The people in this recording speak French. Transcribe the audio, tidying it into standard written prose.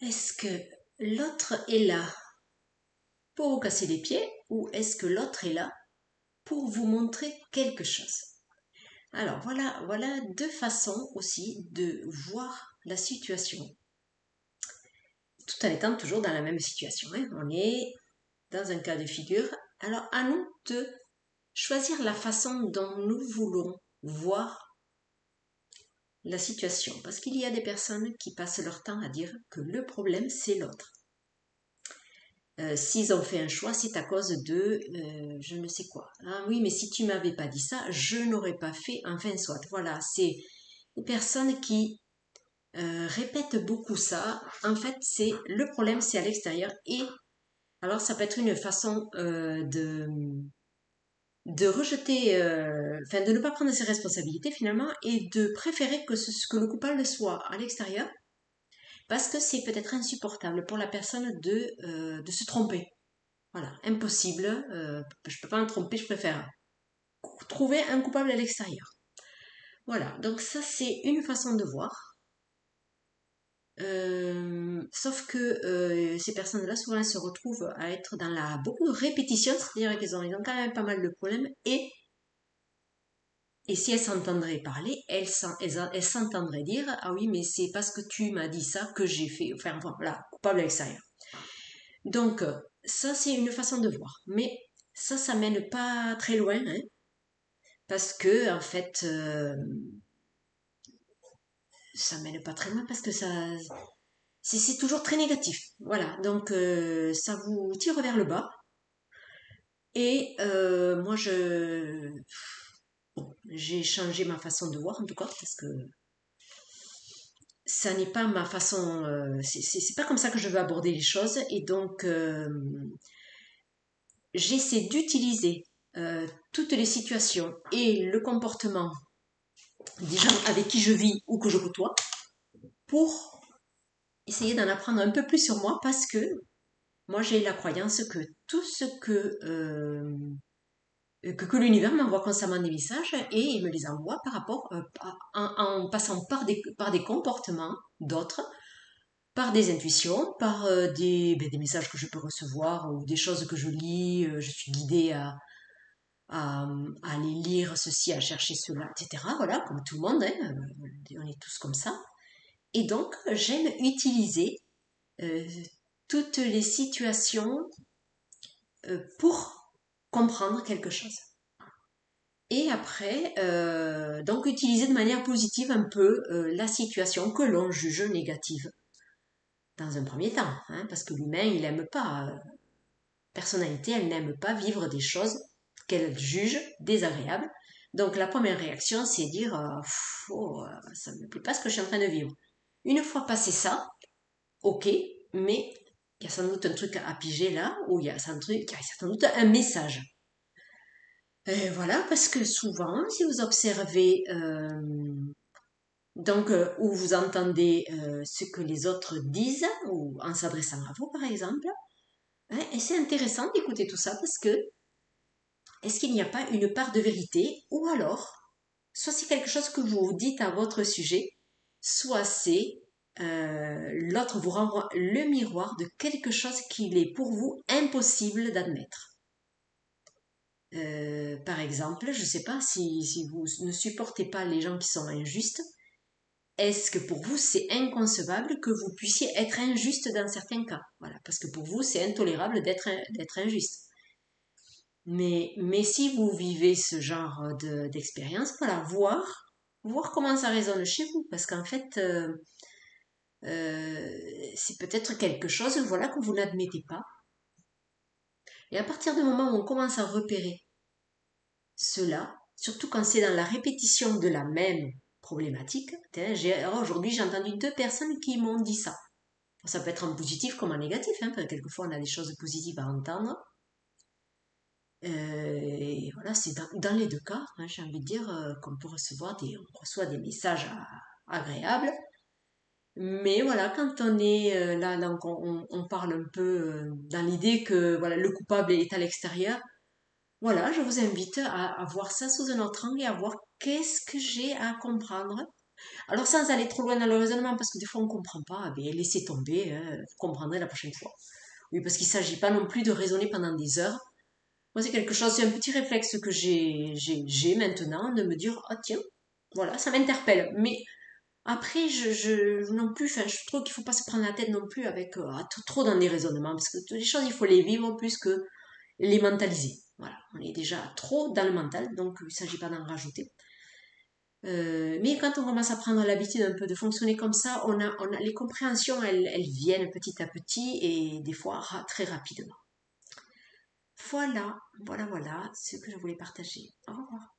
Est-ce que l'autre est là pour vous casser les pieds ou est-ce que l'autre est là pour vous montrer quelque chose? Alors voilà deux façons aussi de voir la situation, tout en étant toujours dans la même situation, hein. On est dans un cas de figure. Alors à nous de choisir la façon dont nous voulons voir la situation, parce qu'il y a des personnes qui passent leur temps à dire que le problème c'est l'autre. S'ils ont fait un choix, c'est à cause de je ne sais quoi. Ah oui, mais si tu m'avais pas dit ça, je n'aurais pas fait. Enfin, soit. Voilà, c'est les personnes qui répètent beaucoup ça. En fait, c'est le problème, c'est à l'extérieur. Et alors, ça peut être une façon de rejeter, enfin, de ne pas prendre ses responsabilités finalement, et de préférer que le coupable soit à l'extérieur, parce que c'est peut-être insupportable pour la personne de se tromper. Voilà, impossible. Je peux pas me tromper, je préfère trouver un coupable à l'extérieur. Voilà, donc ça c'est une façon de voir. Sauf que ces personnes-là, souvent, elles se retrouvent à être dans beaucoup de répétition, c'est-à-dire ils ont quand même pas mal de problèmes. Et si elles s'entendraient parler, elles s'entendraient dire ah oui, mais c'est parce que tu m'as dit ça que j'ai fait. Enfin, voilà, coupable à l'extérieur. Donc, ça c'est une façon de voir. Mais ça mène pas très loin, hein. Parce que en fait ça mène pas très loin parce que ça c'est toujours très négatif, voilà, donc ça vous tire vers le bas. Et moi j'ai changé ma façon de voir en tout cas, parce que ça n'est pas ma façon, c'est pas comme ça que je veux aborder les choses. Et donc j'essaie d'utiliser toutes les situations et le comportement des gens avec qui je vis ou que je côtoie pour essayer d'en apprendre un peu plus sur moi, parce que moi j'ai la croyance que tout ce que l'univers m'envoie constamment des messages, et il me les envoie par rapport en passant par des comportements d'autres, par des intuitions, par des messages que je peux recevoir ou des choses que je lis. Je suis guidée à aller lire ceci, à chercher cela, etc. Voilà, comme tout le monde, hein, on est tous comme ça. Et donc j'aime utiliser euh, toutes les situations pour comprendre quelque chose. Et après, donc utiliser de manière positive un peu la situation que l'on juge négative dans un premier temps, hein, parce que l'humain, il n'aime pas, personnalité, elle n'aime pas vivre des choses qu'elle juge désagréables. Donc la première réaction, c'est dire ça ne me plaît pas ce que je suis en train de vivre. Une fois passé ça, ok, mais il y a sans doute un truc à piger là, ou il y a sans doute un message. Et voilà, parce que souvent, si vous observez, où vous entendez ce que les autres disent, ou en s'adressant à vous, par exemple, hein, et c'est intéressant d'écouter tout ça, parce que est-ce qu'il n'y a pas une part de vérité, ou alors, soit c'est quelque chose que vous dites à votre sujet, soit c'est l'autre vous renvoie le miroir de quelque chose qu'il est pour vous impossible d'admettre. Par exemple, je ne sais pas si vous ne supportez pas les gens qui sont injustes. Est-ce que pour vous c'est inconcevable que vous puissiez être injuste dans certains cas? Voilà, parce que pour vous c'est intolérable d'être injuste. Mais si vous vivez ce genre d'expérience, voilà, voir comment ça résonne chez vous, parce qu'en fait, c'est peut-être quelque chose, voilà, que vous n'admettez pas. Et à partir du moment où on commence à repérer cela, surtout quand c'est dans la répétition de la même problématique. Alors aujourd'hui, j'ai entendu deux personnes qui m'ont dit ça. Ça peut être en positif comme en négatif, hein, parce que quelquefois on a des choses positives à entendre. Et voilà, c'est dans les deux cas, hein, j'ai envie de dire qu'on peut on reçoit des messages agréables. Mais voilà, quand on est là, donc on parle un peu dans l'idée que voilà, le coupable est à l'extérieur. Voilà, je vous invite à voir ça sous un autre angle et à voir qu'est-ce que j'ai à comprendre. Alors sans aller trop loin dans le raisonnement, parce que des fois on ne comprend pas, eh bien, laissez tomber, hein, vous comprendrez la prochaine fois. Oui, parce qu'il ne s'agit pas non plus de raisonner pendant des heures. Moi, c'est quelque chose, c'est un petit réflexe que j'ai maintenant, de me dire, ah tiens, voilà, ça m'interpelle. Mais après, non plus, enfin, je trouve qu'il ne faut pas se prendre la tête non plus avec trop dans des raisonnements, parce que toutes les choses, il faut les vivre plus que les mentaliser. Voilà, on est déjà trop dans le mental, donc il ne s'agit pas d'en rajouter. Mais quand on commence à prendre l'habitude un peu de fonctionner comme ça, les compréhensions, elles viennent petit à petit et des fois très rapidement. Voilà, voilà, ce que je voulais partager. Au revoir.